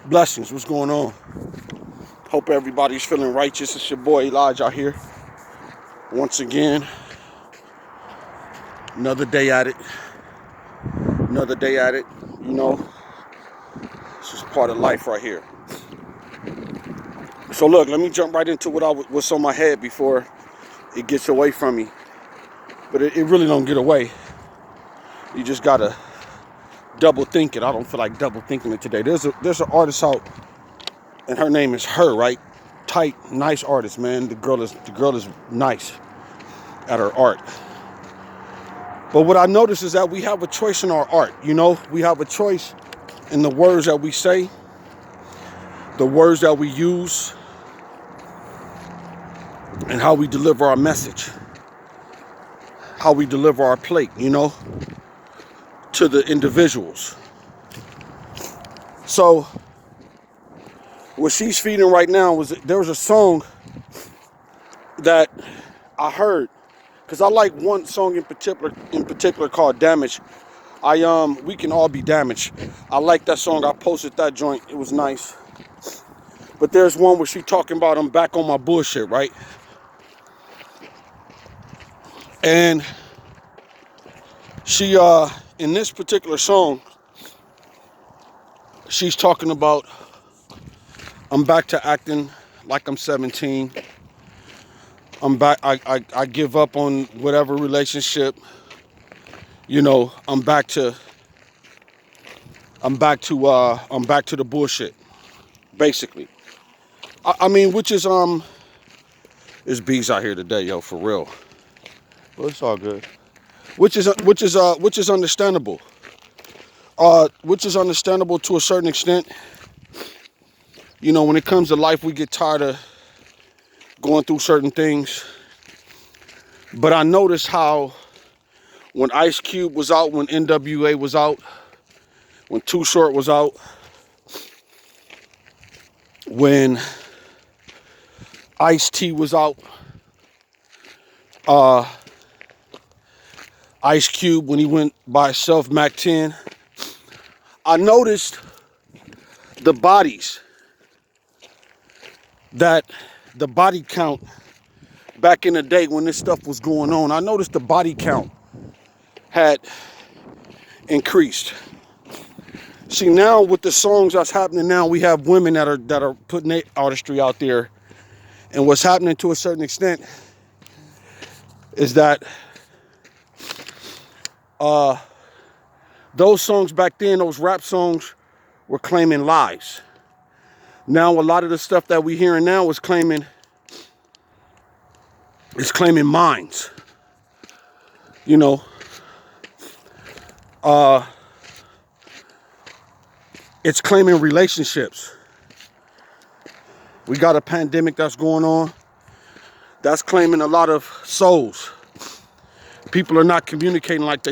Blessings, what's going on? Hope everybody's feeling righteous. It's your boy Elijah out here. Once again, another day at it. Another day at it. You know, it's just part of life right here. So look, let me jump right into what's on my head before it gets away from me. But it really don't get away. You just gotta double think it. I don't feel like double thinking it today. There's an artist out, and her name is Her, right? Tight, nice artist, man. The girl is nice at her art. But what I notice is that we have a choice in our art. You know, we have a choice in the words that we say, the words that we use, and how we deliver our message, how we deliver our plate, you know, to the individuals. So what she's feeding right now there was a song that I heard, because I like one song in particular called Damage. We Can All Be Damaged. I like that song. I posted that joint. It was nice. But there's one where she talking about I'm back on my bullshit, right? And she in this particular song, she's talking about I'm back to acting like I'm 17. I'm back. I give up on whatever relationship. You know, I'm back to the bullshit, basically. I mean, which is there's bees out here today, yo, for real. But it's all good. Which is understandable. Which is understandable to a certain extent. You know, when it comes to life, we get tired of going through certain things. But I noticed how when Ice Cube was out, when NWA was out, when Too Short was out, when Ice-T was out, Ice Cube when he went by himself, Mac 10, I noticed the bodies, that the body count back in the day when this stuff was going on. I noticed the body count had increased. See, now with the songs that's happening now, we have women that are putting their artistry out there. And what's happening to a certain extent is that those songs back then, those rap songs, were claiming lives. Now a lot of the stuff that we hearing now is claiming minds. You know, it's claiming relationships. We got a pandemic that's going on. That's claiming a lot of souls. People are not communicating like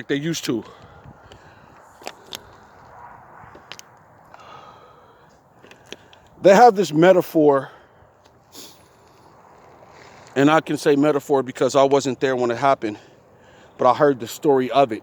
they used to. They have this metaphor, and I can say metaphor because I wasn't there when it happened, but I heard the story of it.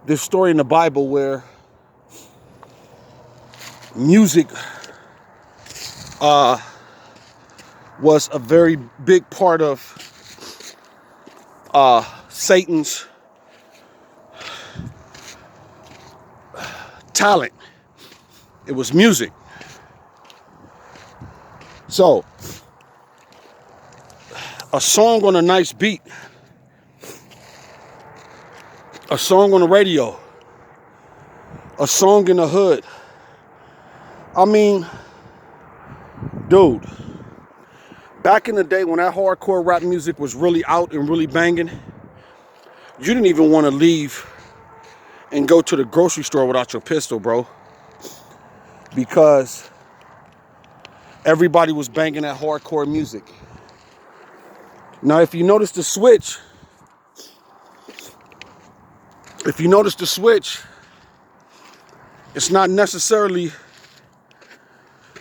This story in the Bible where music was a very big part of Satan's talent. It was music. So, a song on a nice beat, a song on the radio, a song in the hood. I mean, dude, back in the day when that hardcore rap music was really out and really banging, you didn't even want to leave and go to the grocery store without your pistol, bro. Because everybody was banging that hardcore music. Now, if you notice the switch, it's not necessarily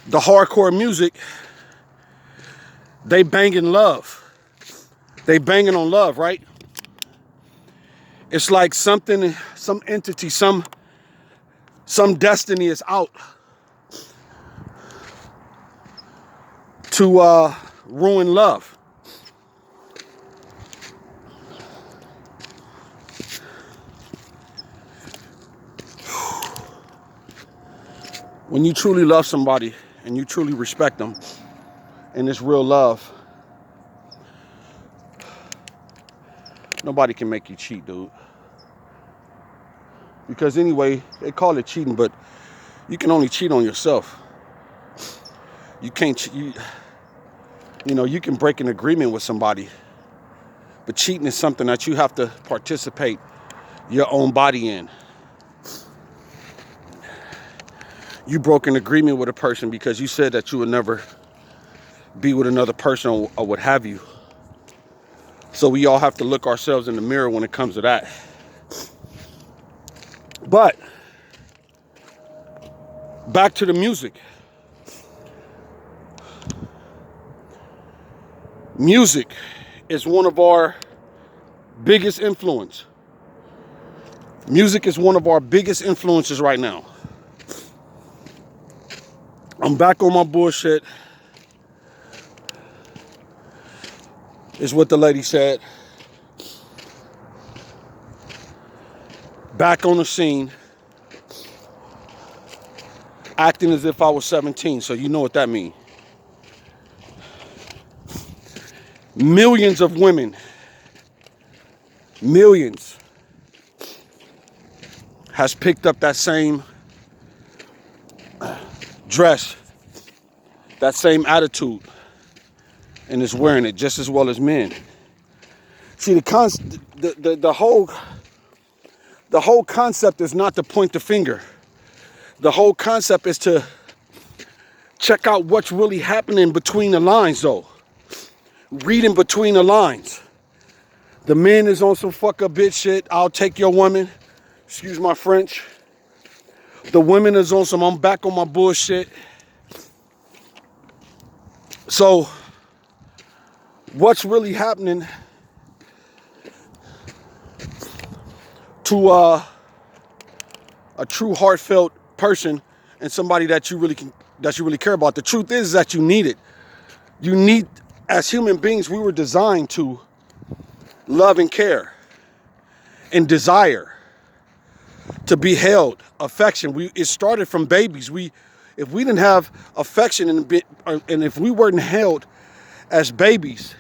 the hardcore music. They banging love. They banging on love, right? It's like something, some entity, some destiny is out to ruin love. When you truly love somebody and you truly respect them and it's real love, nobody can make you cheat, dude. Because anyway, they call it cheating, but you can only cheat on yourself. You can't, you know, you can break an agreement with somebody, but cheating is something that you have to participate your own body in. You broke an agreement with a person because you said that you would never be with another person or what have you. So we all have to look ourselves in the mirror when it comes to that. But back to the music. Music is one of our biggest influence. Music is one of our biggest influences right now. I'm back on my bullshit, is what the lady said. Back on the scene, acting as if I was 17, so you know what that means. Millions of women, millions, has picked up that same dress, that same attitude, and is wearing it just as well as men. See, the whole concept is not to point the finger. The whole concept is to check out what's really happening between the lines, though. Reading between the lines. The man is on some fuck up bitch shit. I'll take your woman. Excuse my French. The women is on some I'm back on my bullshit. So, what's really happening to a true heartfelt person and somebody that you really care about? The truth is that you need it. You need, as human beings, we were designed to love and care and desire, to be held, affection. It started from babies. If we didn't have affection and if we weren't held as babies,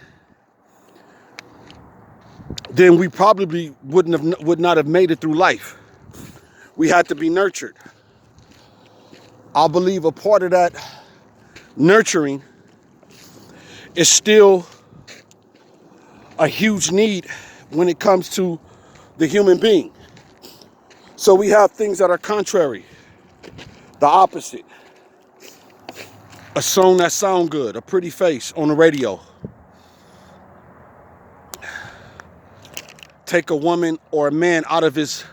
then we probably would not have made it through life. We had to be nurtured. I believe a part of that nurturing is still a huge need when it comes to the human being. So we have things that are contrary, the opposite. A song that sound good, a pretty face on the radio. Take a woman or a man out of his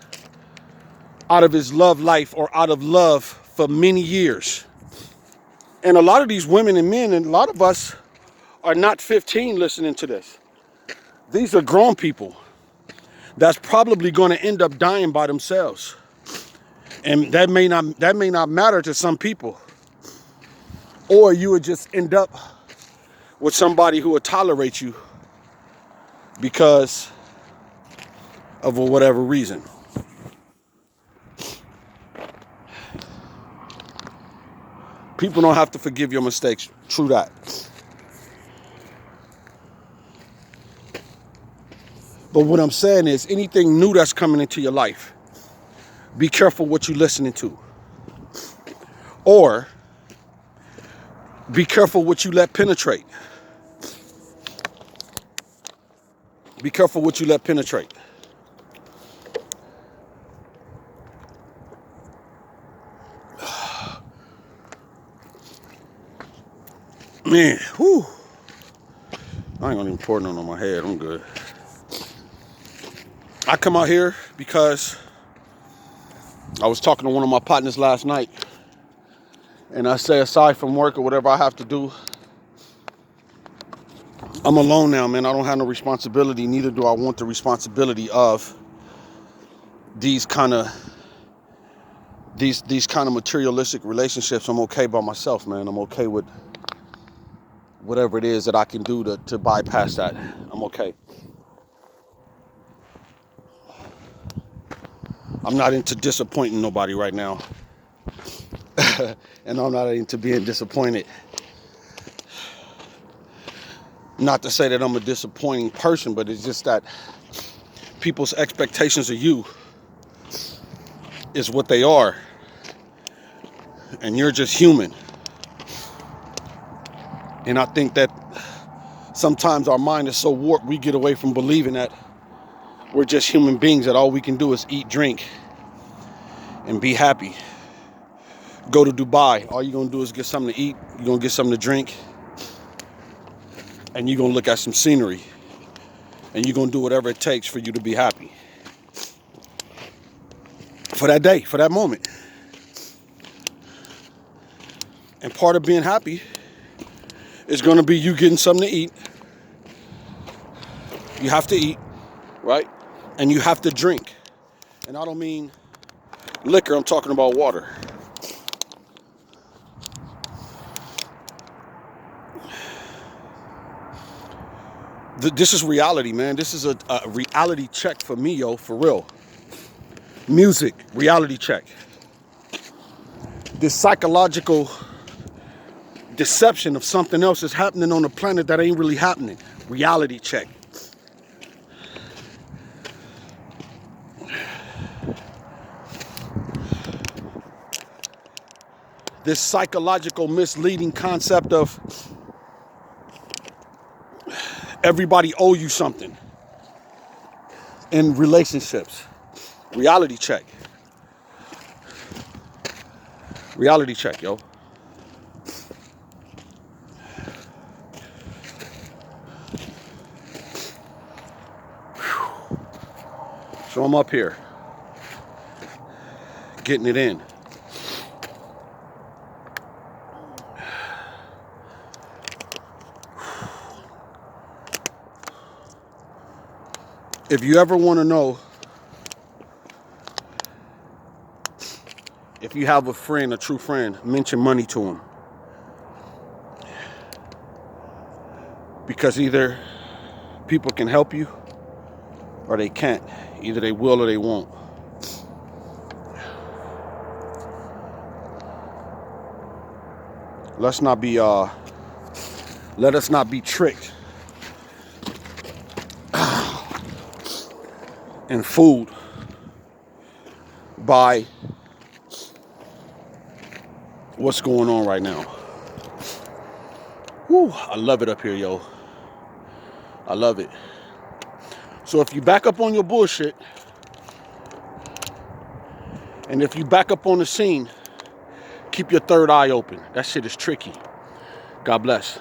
love life or out of love for many years. And a lot of these women and men, and a lot of us are not 15 listening to this. These are grown people that's probably going to end up dying by themselves. And that may not matter to some people. Or you would just end up with somebody who would tolerate you because of whatever reason. People don't have to forgive your mistakes. True that. But what I'm saying is, anything new that's coming into your life, be careful what you're listening to. Or be careful what you let penetrate. Be careful what you let penetrate. Man, whew. I ain't gonna even pour none on my head. I'm good. I come out here because I was talking to one of my partners last night, and I say, aside from work or whatever I have to do, I'm alone now, man. I don't have no responsibility. Neither do I want the responsibility of these kind of materialistic relationships. I'm okay by myself, man. I'm okay with whatever it is that I can do to bypass that. I'm okay. I'm not into disappointing nobody right now. And I'm not into being disappointed. Not to say that I'm a disappointing person, but it's just that people's expectations of you is what they are. And you're just human. And I think that sometimes our mind is so warped, we get away from believing that we're just human beings, that all we can do is eat, drink, and be happy. Go to Dubai, all you're gonna do is get something to eat, you're gonna get something to drink, and you're gonna look at some scenery, and you're gonna do whatever it takes for you to be happy. For that day, for that moment. And part of being happy is gonna be you getting something to eat. You have to eat, right? And you have to drink. And I don't mean liquor, I'm talking about water. This is reality, man. This is a reality check for me, yo, for real. Music, reality check. This psychological deception of something else is happening on the planet that ain't really happening. Reality check. This psychological misleading concept of everybody owe you something in relationships. Reality check. Reality check, yo. So I'm up here, getting it in. If you ever want to know if you have a friend, a true friend, mention money to him. Because either people can help you or they can't. Either they will or they won't. Let us not be tricked and fooled by what's going on right now. Whew, I love it up here, yo. I love it. So if you back up on your bullshit, and if you back up on the scene, keep your third eye open. That shit is tricky. God bless.